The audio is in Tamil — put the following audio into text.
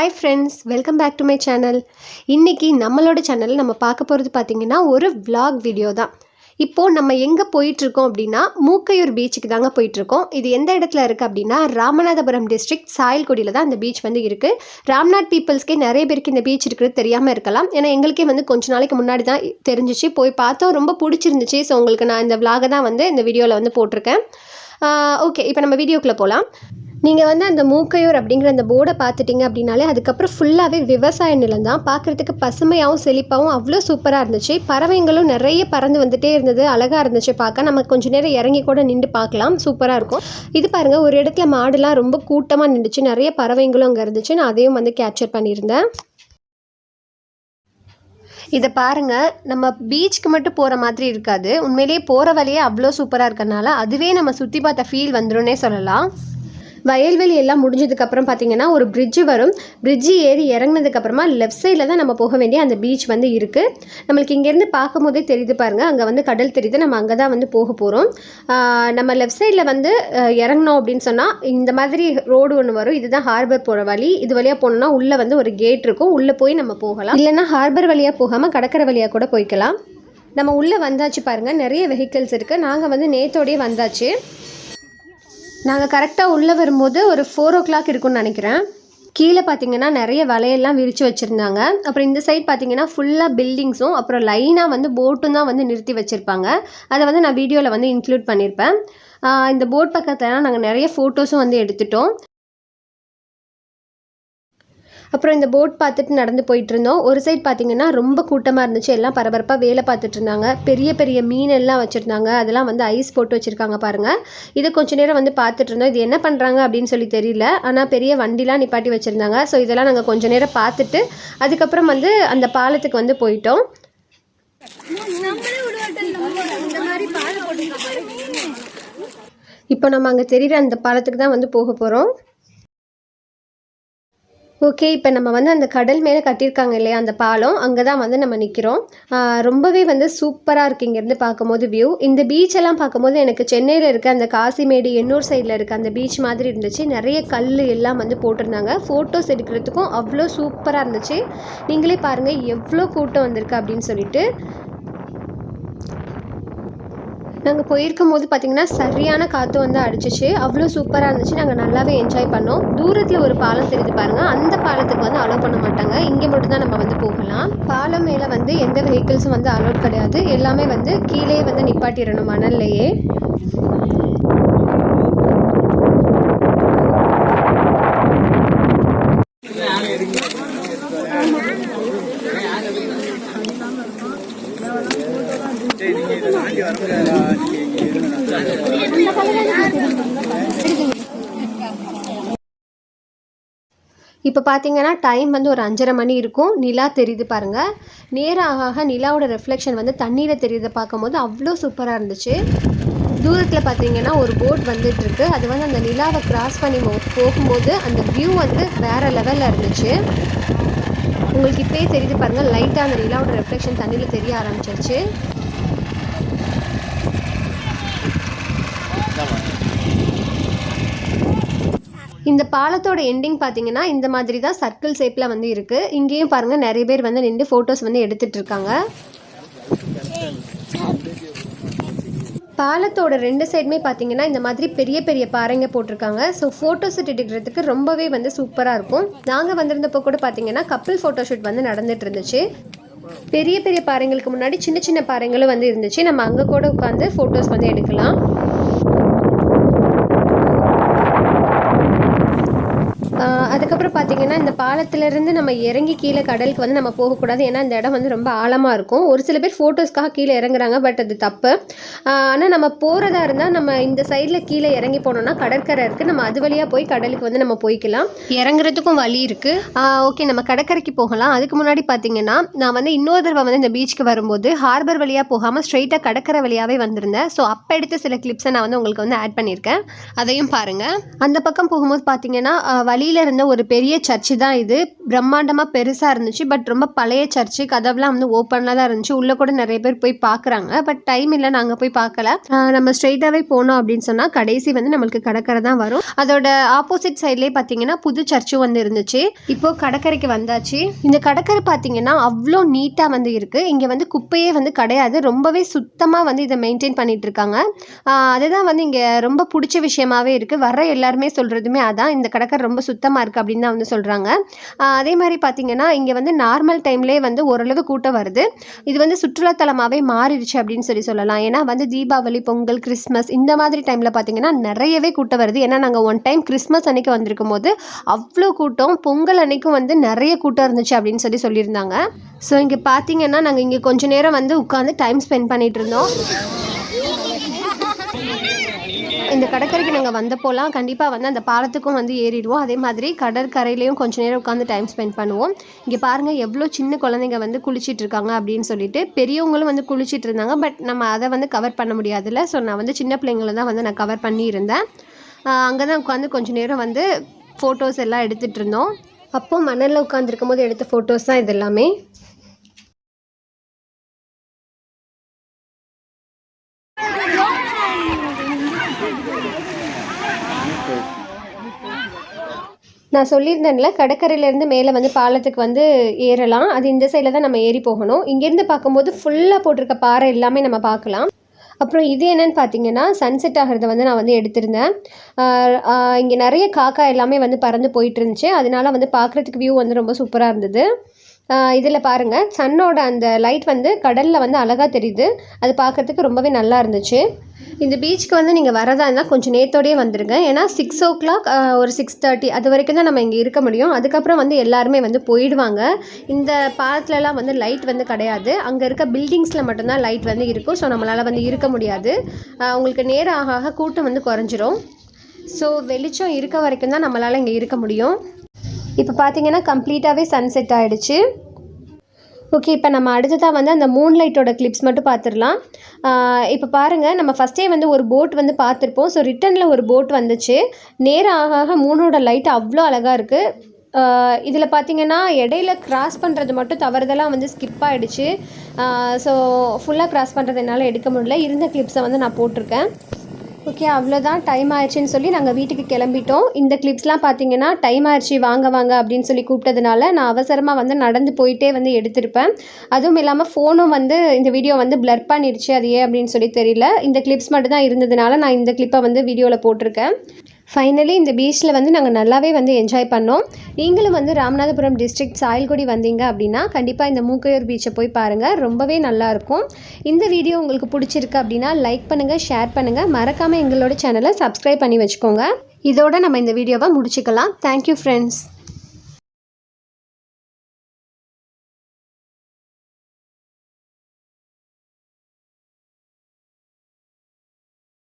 Hi friends, welcome back to my channel. இன்னைக்கு நம்மளோட சேனல்ல நம்ம பார்க்க போறது பாத்தீங்கன்னா ஒரு vlog வீடியோ தான். இப்போ நம்ம எங்க போயிட்டு இருக்கோம் அப்படினா மூக்கையூர் பீச்சுக்கு தாங்க போயிட்டு இருக்கோம். இது எந்த இடத்துல இருக்கு அப்படினா ராமநாதபுரம் டிஸ்ட்ரிக்ட் சாயல்குடியில தான் இந்த பீச் வந்து இருக்கு. ராம்நாத் பீப்பிள்ஸ்க்கே நிறைய பேருக்கு இந்த பீச் இருக்குது தெரியாம இருக்கலாம். ஏன்னா எங்களுக்கே வந்து கொஞ்ச நாளைக்கு முன்னாடி தான் தெரிஞ்சிச்சு. போய் பார்த்தோம், ரொம்ப பிடிச்சிருந்துச்சு. ஸோ உங்களுக்கு நான் இந்த vlog தான் வந்து இந்த வீடியோவில் வந்து போட்டிருக்கேன். ஓகே, இப்போ நம்ம வீடியோக்குள்ளே போகலாம். நீங்கள் வந்து அந்த மூக்கையூர் அப்படிங்கிற அந்த போர்டை பார்த்துட்டிங்க அப்படின்னாலே அதுக்கப்புறம் ஃபுல்லாகவே விவசாய நிலம் தான். பார்க்குறதுக்கு பசுமையாகவும் செழிப்பாகவும் அவ்வளோ சூப்பராக இருந்துச்சு. பறவைங்களும் நிறைய பறந்து வந்துகிட்டே இருந்தது, அழகாக இருந்துச்சு பார்க்க. நம்ம கொஞ்சம் நேரம் இறங்கி கூட நின்று பார்க்கலாம், சூப்பராக இருக்கும். இது பாருங்கள், ஒரு இடத்துல மாடுலாம் ரொம்ப கூட்டமாக நின்றுச்சு, நிறைய பறவைங்களும் அங்கே இருந்துச்சு. நான் அதையும் வந்து கேப்சர் பண்ணியிருந்தேன். இதை பாருங்கள், நம்ம பீச்சுக்கு மட்டும் போகிற மாதிரி இருக்காது, உண்மையிலேயே போகிற வழியே அவ்வளோ சூப்பராக இருக்கறனால அதுவே நம்ம சுற்றி பார்த்த ஃபீல் வந்துடும்னே சொல்லலாம். வயல்வெளி எல்லாம் முடிஞ்சதுக்கப்புறம் பார்த்தீங்கன்னா ஒரு பிரிட்ஜு வரும். பிரிட்ஜு ஏறி இறங்கினதுக்கப்புறமா லெஃப்ட் சைடில் தான் நம்ம போக வேண்டிய அந்த பீச் வந்து இருக்குது. நம்மளுக்கு இங்கேருந்து பார்க்கும் போதே தெரியுது பாருங்கள், அங்கே வந்து கடல் தெரியுது. நம்ம அங்கே தான் வந்து போக போகிறோம். நம்ம லெஃப்ட் சைடில் வந்து இறங்கினோம் அப்படின்னு சொன்னால் இந்த மாதிரி ரோடு ஒன்று வரும். இதுதான் ஹார்பர் போகிற வழி. இது வழியாக போனோம்னா உள்ளே வந்து ஒரு கேட் இருக்கும், உள்ளே போய் நம்ம போகலாம். இல்லைன்னா ஹார்பர் வழியாக போகாமல் கடற்கரை வழியாக கூட போய்க்கலாம். நம்ம உள்ளே வந்தாச்சு பாருங்கள், நிறைய வெஹிக்கிள்ஸ் இருக்குது. நாங்கள் வந்து நேத்தோடையே வந்தாச்சு. நாங்கள் கரெக்டாக உள்ளே வரும்போது ஒரு 4 o'clock இருக்குன்னு நினைக்கிறேன். கீழே பார்த்தீங்கன்னா நிறைய வலையெல்லாம் விரித்து வச்சுருந்தாங்க. அப்புறம் இந்த சைட் பார்த்தீங்கன்னா ஃபுல்லாக பில்டிங்ஸும் அப்புறம் லைனாக வந்து போட்டும் தான் வந்து நிறுத்தி வச்சுருப்பாங்க. அதை வந்து நான் வீடியோவில் வந்து இன்க்ளூட் பண்ணியிருப்பேன். இந்த போட் பக்கத்தில் நாங்கள் நிறைய ஃபோட்டோஸும் வந்து எடுத்துட்டோம். அப்புறம் இந்த போட் பார்த்துட்டு நடந்து போயிட்டு இருந்தோம். ஒரு சைட் பார்த்தீங்கன்னா ரொம்ப கூட்டமாக இருந்துச்சு, எல்லாம் பரபரப்பாக வேலை பார்த்துட்டு இருந்தாங்க. பெரிய பெரிய மீன் எல்லாம் வச்சுருந்தாங்க, அதெல்லாம் வந்து ஐஸ் போட்டு வச்சுருக்காங்க பாருங்கள். இதை கொஞ்சம் நேரம் வந்து பார்த்துட்டு இருந்தோம். இது என்ன பண்ணுறாங்க அப்படின்னு சொல்லி தெரியல, ஆனால் பெரிய வண்டிலாம் நிப்பாட்டி வச்சுருந்தாங்க. ஸோ இதெல்லாம் நாங்கள் கொஞ்சம் நேரம் பார்த்துட்டு அதுக்கப்புறம் வந்து அந்த பாலத்துக்கு வந்து போயிட்டோம். இப்போ நம்ம அங்கே தெரிகிற அந்த பாலத்துக்கு தான் வந்து போக போகிறோம். ஓகே, இப்போ நம்ம வந்து அந்த கடல் மேலே கட்டியிருக்காங்க இல்லையா அந்த பாலம், அங்கே தான் வந்து நம்ம நிற்கிறோம். ரொம்பவே வந்து சூப்பராக இருக்குது இங்கேருந்து பார்க்கும்போது வியூ. இந்த பீச்செல்லாம் பார்க்கும்போது எனக்கு சென்னையில் இருக்க அந்த காசிமேடு எண்ணூர் சைடில் இருக்க அந்த பீச் மாதிரி இருந்துச்சு. நிறைய கல் எல்லாம் வந்து போட்டிருந்தாங்க. ஃபோட்டோஸ் எடுக்கிறதுக்கும் அவ்வளோ சூப்பராக இருந்துச்சு. நீங்களே பாருங்கள் எவ்வளோ கூட்டம் வந்திருக்கு அப்படின்னு சொல்லிட்டு. நாங்கள் போயிருக்கும் போது பார்த்திங்கன்னா சரியான காற்று வந்து அடிச்சிச்சு, அவ்வளோ சூப்பராக இருந்துச்சு. நாங்கள் நல்லாவே என்ஜாய் பண்ணோம். தூரத்தில் ஒரு பாலம் தெரியுது பாருங்கள், அந்த பாலத்துக்கு வந்து அலோவ் பண்ண மாட்டாங்க, இங்கே மட்டும் தான் நம்ம வந்து போகலாம். பாலம் மேலே வந்து எந்த வெஹிக்கிள்ஸும் வந்து அலோவ் கிடையாது, எல்லாமே வந்து கீழே வந்து நிப்பாட்டிடணும் மணல்லையே. இப்போ பார்த்தீங்கன்னா டைம் வந்து ஒரு 5:30 மணி இருக்கும். நிலா தெரியுது பாருங்கள். நேரம் ஆக நிலாவோட ரெஃப்ளெக்ஷன் வந்து தண்ணியில் தெரியுதை பார்க்கும்போது அவ்வளோ சூப்பராக இருந்துச்சு. தூரத்தில் பார்த்தீங்கன்னா ஒரு போட் வந்துட்டுருக்கு. அது வந்து அந்த நிலாவை கிராஸ் பண்ணி போகும்போது அந்த வியூ வந்து வேறு லெவலில் இருந்துச்சு. உங்களுக்கு இப்போயே தெரியுது பாருங்கள், லைட்டாக அந்த நிலாவோட ரெஃப்ளெக்ஷன் தண்ணியில் தெரிய ஆரம்பிச்சிருச்சு. இந்த பாலத்தோட எண்டிங் பார்த்தீங்கன்னா இந்த மாதிரி தான் சர்க்கிள் ஷேப்பில் வந்து இருக்குது. இங்கேயும் பாருங்கள் நிறைய பேர் வந்து நின்று ஃபோட்டோஸ் வந்து எடுத்துகிட்டு இருக்காங்க. பாலத்தோட 2 சைடுமே பார்த்தீங்கன்னா இந்த மாதிரி பெரிய பெரிய பாறைங்க போட்டிருக்காங்க. ஸோ ஃபோட்டோஸ் எடுக்கிறதுக்கு ரொம்பவே வந்து சூப்பராக இருக்கும். நாங்கள் வந்திருந்தப்போ கூட பார்த்தீங்கன்னா கப்பிள் ஃபோட்டோஷூட் வந்து நடந்துட்டு இருந்துச்சு. பெரிய பெரிய பாறைங்களுக்கு முன்னாடி சின்ன சின்ன பாறைங்களும் வந்து இருந்துச்சு. நம்ம அங்கே கூட உட்காந்து ஃபோட்டோஸ் வந்து எடுக்கலாம். அதுக்கப்புறம் பார்த்தீங்கன்னா இந்த பாலத்திலேருந்து நம்ம இறங்கி கீழே கடலுக்கு வந்து நம்ம போகக்கூடாது, ஏன்னா இந்த இடம் வந்து ரொம்ப ஆழமாக இருக்கும். ஒரு சில பேர் ஃபோட்டோஸ்க்காக கீழே இறங்குறாங்க, பட் அது தப்பு. ஆனால் நம்ம போகிறதா இருந்தால் நம்ம இந்த சைடில் கீழே இறங்கி போனோம்னா கடற்கரை இருக்குது, நம்ம அது வழியாக போய் கடலுக்கு வந்து நம்ம போய்க்கலாம். இறங்குறதுக்கும் வழி இருக்குது. ஓகே, நம்ம கடற்கரைக்கு போகலாம். அதுக்கு முன்னாடி பார்த்தீங்கன்னா நான் வந்து இன்னொரு தடவை வந்து இந்த பீச்சுக்கு வரும்போது ஹார்பர் வழியாக போகாமல் ஸ்ட்ரெயிட்டாக கடற்கரை வழியாகவே வந்திருந்தேன். ஸோ அப்போ எடுத்த சில கிளிப்ஸை நான் வந்து உங்களுக்கு வந்து ஆட் பண்ணியிருக்கேன், அதையும் பாருங்கள். அந்த பக்கம் போகும்போது பார்த்தீங்கன்னா வழியில் கீழே இருந்த ஒரு பெரிய சர்ச்சு தான் இது. பிரம்மாண்டமாக பெருசாக இருந்துச்சு. பட் ரொம்ப பழைய சர்ச்சு. கதவுலாம் வந்து ஓப்பனில் தான் இருந்துச்சு. உள்ளே கூட நிறைய பேர் போய் பார்க்குறாங்க. பட் டைம் இல்லை, நாங்கள் போய் பார்க்கல. நம்ம ஸ்ட்ரெயிட்டாகவே போனோம் அப்படின்னு சொன்னால் கடைசி வந்து நம்மளுக்கு கடற்கரை தான் வரும். அதோட ஆப்போசிட் சைட்லேயே பார்த்தீங்கன்னா புது சர்ச்சும் வந்து இருந்துச்சு. இப்போது கடற்கரைக்கு வந்தாச்சு. இந்த கடற்கரை பார்த்தீங்கன்னா அவ்வளோ நீட்டாக வந்து இருக்குது. இங்கே வந்து குப்பையே வந்து கிடையாது. ரொம்பவே சுத்தமாக வந்து இதை மெயின்டைன் பண்ணிட்டு இருக்காங்க. அதுதான் வந்து இங்கே ரொம்ப பிடிச்ச விஷயமாவே இருக்குது. வர எல்லாருமே சொல்கிறதுமே அதான், இந்த கடற்கரை ரொம்ப சுத்தமாக இருக்குது அப்படின்னு தான் வந்து சொல்கிறாங்க. அதே மாதிரி பார்த்திங்கன்னா இங்கே வந்து நார்மல் டைம்லேயே வந்து ஓரளவு கூட்டம் வருது. இது வந்து சுற்றுலாத்தலமாகவே மாறிடுச்சு அப்படின்னு சொல்லலாம். ஏன்னா வந்து தீபாவளி, பொங்கல், கிறிஸ்மஸ் இந்த மாதிரி டைமில் பார்த்திங்கன்னா நிறையவே கூட்டம் வருது. ஏன்னா நாங்கள் ஒன் டைம் கிறிஸ்மஸ் அன்னைக்கு வந்திருக்கும் போது அவ்வளோ கூட்டம், பொங்கல் அன்னைக்கும் வந்து நிறைய கூட்டம் இருந்துச்சு அப்படின்னு சொல்லியிருந்தாங்க. ஸோ இங்கே பார்த்திங்கன்னா நாங்கள் இங்கே கொஞ்சம் நேரம் வந்து உட்காந்து டைம் ஸ்பெண்ட் பண்ணிகிட்டு இருந்தோம். இந்த கடற்கரைக்கு நாங்கள் வந்தப்போலாம் கண்டிப்பாக வந்து அந்த பாலத்துக்கும் வந்து ஏறிடுவோம். அதே மாதிரி கடற்கரையிலையும் கொஞ்சம் நேரம் உட்காந்து டைம் ஸ்பெண்ட் பண்ணுவோம். இங்கே பாருங்கள் எவ்வளோ சின்ன குழந்தைங்க வந்து குளிச்சிட்டு இருக்காங்க அப்படின்னு சொல்லிட்டு. பெரியவங்களும் வந்து குளிச்சிட்டு இருந்தாங்க. பட் நம்ம அதை வந்து கவர் பண்ண முடியாதுல்ல. ஸோ நான் வந்து சின்ன பிள்ளைங்களை தான் வந்து நான் கவர் பண்ணியிருந்தேன். அங்கே தான் உட்காந்து கொஞ்சம் நேரம் வந்து ஃபோட்டோஸ் எல்லாம் எடுத்துகிட்டு இருந்தோம். அப்போது மணலில் உட்காந்துருக்கும் போது எடுத்த ஃபோட்டோஸ் தான் இது எல்லாமே. நான் சொல்லியிருந்தேன்ல, கடற்கரையிலேருந்து மேலே வந்து பாலத்துக்கு வந்து ஏறலாம். அது இந்த சைடில் தான் நம்ம ஏறி போகணும். இங்கேருந்து பார்க்கும்போது ஃபுல்லாக போட்டிருக்க பாறை எல்லாமே நம்ம பார்க்கலாம். அப்புறம் இது என்னென்னு பார்த்தீங்கன்னா சன்செட் ஆகிறத வந்து நான் வந்து எடுத்திருந்தேன். இங்கே நிறைய காக்கா எல்லாமே வந்து பறந்து போயிட்டு இருந்துச்சு. அதனால வந்து பார்க்குறதுக்கு வியூ வந்து ரொம்ப சூப்பராக இருந்தது. இதில் பாருங்கள், சன்னோட அந்த லைட் வந்து கடலில் வந்து அழகாக தெரியுது. அது பார்க்குறதுக்கு ரொம்பவே நல்லா இருந்துச்சு. இந்த பீச்சுக்கு வந்து நீங்கள் வரதா இருந்தால் கொஞ்சம் நேரத்தோடையே வந்துடுங்க. ஏன்னா 6 o'clock ஒரு 6:30 அது வரைக்கும் தான் நம்ம இங்கே இருக்க முடியும். அதுக்கப்புறம் வந்து எல்லாருமே வந்து போயிடுவாங்க. இந்த பாலத்துலலாம் வந்து லைட் வந்து கிடையாது. அங்கே இருக்க பில்டிங்ஸில் மட்டும்தான் லைட் வந்து இருக்கும். ஸோ நம்மளால் வந்து இருக்க முடியாது. உங்களுக்கு நேரம் ஆக ஆக கூட்டம் வந்து குறைஞ்சிரும். ஸோ வெளிச்சம் இருக்க வரைக்கும் தான் நம்மளால் இங்கே இருக்க முடியும். இப்போ பார்த்தீங்கன்னா கம்ப்ளீட்டாகவே சன்செட் ஆகிடுச்சு. ஓகே, இப்போ நம்ம அடுத்ததாக வந்து அந்த மூன் லைட்டோட கிளிப்ஸ் மட்டும் பார்த்துடலாம். இப்போ பாருங்கள், நம்ம ஃபஸ்ட்டே வந்து ஒரு போட் வந்து பார்த்துருப்போம். ஸோ ரிட்டனில் ஒரு போட் வந்துச்சு. நேரம் ஆக ஆக மூனோட லைட் அவ்வளோ அழகாக இருக்குது. இதில் பார்த்திங்கன்னா இடையில கிராஸ் பண்ணுறது மட்டும் தவறுதெல்லாம் வந்து ஸ்கிப் ஆகிடுச்சு. ஸோ ஃபுல்லாக கிராஸ் பண்ணுறது என்னால் எடுக்க முடியல. இருந்த கிளிப்ஸை வந்து நான் போட்டிருக்கேன். ஓகே, அவ்வளோதான், டைம் ஆயிடுச்சுன்னு சொல்லி நாங்கள் வீட்டுக்கு கிளம்பிட்டோம். இந்த கிளிப்ஸ்லாம் பார்த்தீங்கன்னா டைம் ஆயிடுச்சு வாங்க வாங்க அப்படின்னு சொல்லி கூப்பிட்டதுனால நான் அவசரமாக வந்து நடந்து போயிட்டே வந்து எடுத்திருப்பேன். அதுவும் இல்லாமல் ஃபோனும் வந்து இந்த வீடியோ வந்து பிளர் பண்ணிடுச்சு. அது ஏன் அப்படின்னு சொல்லி தெரியல. இந்த கிளிப்ஸ் மட்டும் தான் இருந்ததுனால நான் இந்த கிளிப்பை வந்து வீடியோவில் போட்டிருக்கேன். ஃபைனலி இந்த பீச்சில் வந்து நாங்கள் நல்லாவே வந்து என்ஜாய் பண்ணோம். நீங்களும் வந்து ராமநாதபுரம் டிஸ்ட்ரிக்ட் சாயல்குடி வந்தீங்க அப்படின்னா கண்டிப்பாக இந்த மூக்கையூர் பீச்சை போய் பாருங்கள். ரொம்பவே நல்லாயிருக்கும். இந்த வீடியோ உங்களுக்கு பிடிச்சிருக்கு அப்படின்னா லைக் பண்ணுங்கள், ஷேர் பண்ணுங்கள். மறக்காமல் எங்களோட சேனலை சப்ஸ்கிரைப் பண்ணி வச்சுக்கோங்க. இதோட நம்ம இந்த வீடியோவை முடிச்சுக்கலாம். Thank you friends.